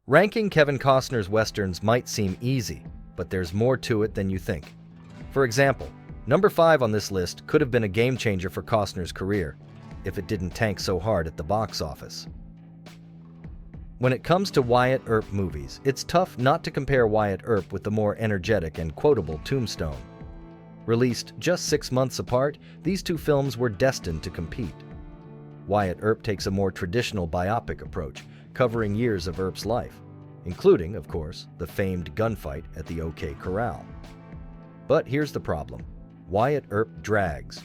Ranking Kevin Costner's westerns might seem easy, but there's more to it than you think. For example, number 5 on this list could have been a game changer for Costner's career if it didn't tank so hard at the box office. When it comes to Wyatt Earp movies, it's tough not to compare Wyatt Earp with the more energetic and quotable Tombstone. Released just 6 months apart, these two films were destined to compete. Wyatt Earp takes a more traditional biopic approach, covering years of Earp's life, including, of course, the famed gunfight at the OK Corral. But here's the problem. Wyatt Earp drags.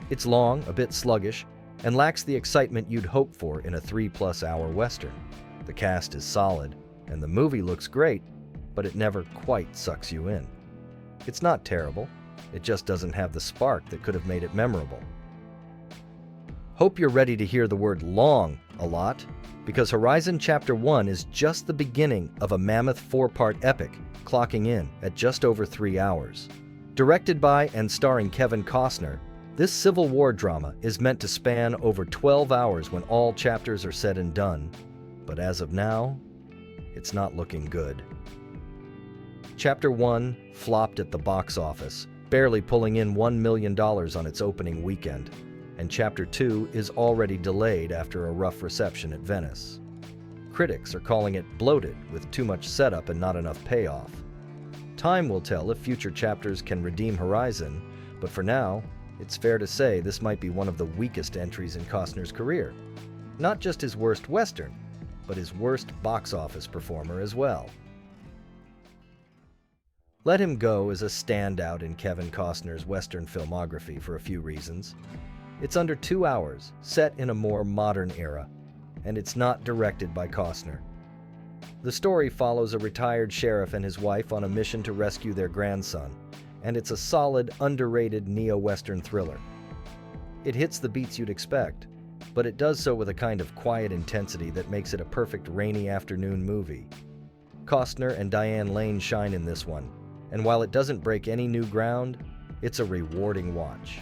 It's long, a bit sluggish, and lacks the excitement you'd hope for in a 3+ hour western. The cast is solid, and the movie looks great, but it never quite sucks you in. It's not terrible, it just doesn't have the spark that could have made it memorable. Hope you're ready to hear the word long a lot, because Horizon Chapter 1 is just the beginning of a mammoth 4-part epic, clocking in at just over 3 hours. Directed by and starring Kevin Costner, this Civil War drama is meant to span over 12 hours when all chapters are said and done, but as of now, it's not looking good. Chapter 1 flopped at the box office, barely pulling in $1 million on its opening weekend, and Chapter 2 is already delayed after a rough reception at Venice. Critics are calling it bloated with too much setup and not enough payoff. Time will tell if future chapters can redeem Horizon, but for now, it's fair to say this might be one of the weakest entries in Costner's career. Not just his worst western, but his worst box office performer as well. Let Him Go is a standout in Kevin Costner's western filmography for a few reasons. It's under 2 hours, set in a more modern era, and it's not directed by Costner. The story follows a retired sheriff and his wife on a mission to rescue their grandson, and it's a solid, underrated neo-western thriller. It hits the beats you'd expect, but it does so with a kind of quiet intensity that makes it a perfect rainy afternoon movie. Costner and Diane Lane shine in this one, and while it doesn't break any new ground, it's a rewarding watch.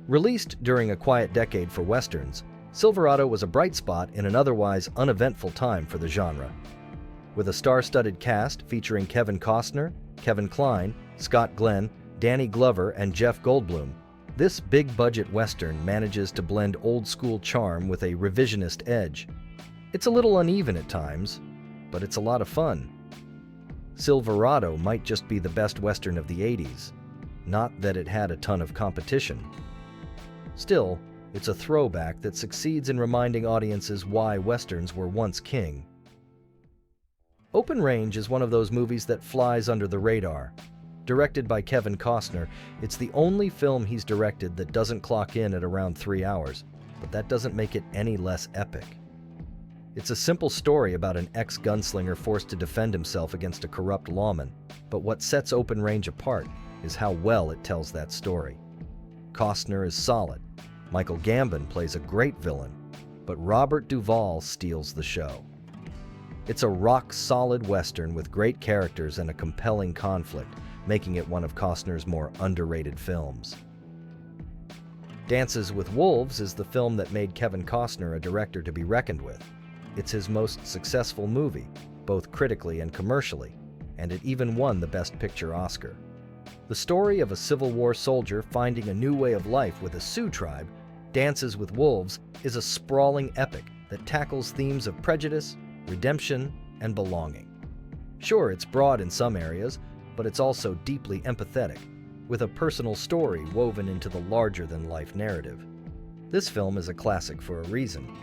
Released during a quiet decade for westerns, Silverado was a bright spot in an otherwise uneventful time for the genre. With a star-studded cast featuring Kevin Costner, Kevin Kline, Scott Glenn, Danny Glover, and Jeff Goldblum, this big-budget western manages to blend old-school charm with a revisionist edge. It's a little uneven at times, but it's a lot of fun. Silverado might just be the best western of the 80s, not that it had a ton of competition. Still, it's a throwback that succeeds in reminding audiences why westerns were once king. Open Range is one of those movies that flies under the radar. Directed by Kevin Costner, it's the only film he's directed that doesn't clock in at around 3 hours, but that doesn't make it any less epic. It's a simple story about an ex-gunslinger forced to defend himself against a corrupt lawman, but what sets Open Range apart is how well it tells that story. Costner is solid, Michael Gambon plays a great villain, but Robert Duvall steals the show. It's a rock-solid western with great characters and a compelling conflict, making it one of Costner's more underrated films. Dances with Wolves is the film that made Kevin Costner a director to be reckoned with. It's his most successful movie, both critically and commercially, and it even won the Best Picture Oscar. The story of a Civil War soldier finding a new way of life with a Sioux tribe, Dances with Wolves is a sprawling epic that tackles themes of prejudice, redemption, and belonging. Sure, it's broad in some areas, but it's also deeply empathetic, with a personal story woven into the larger-than-life narrative. This film is a classic for a reason.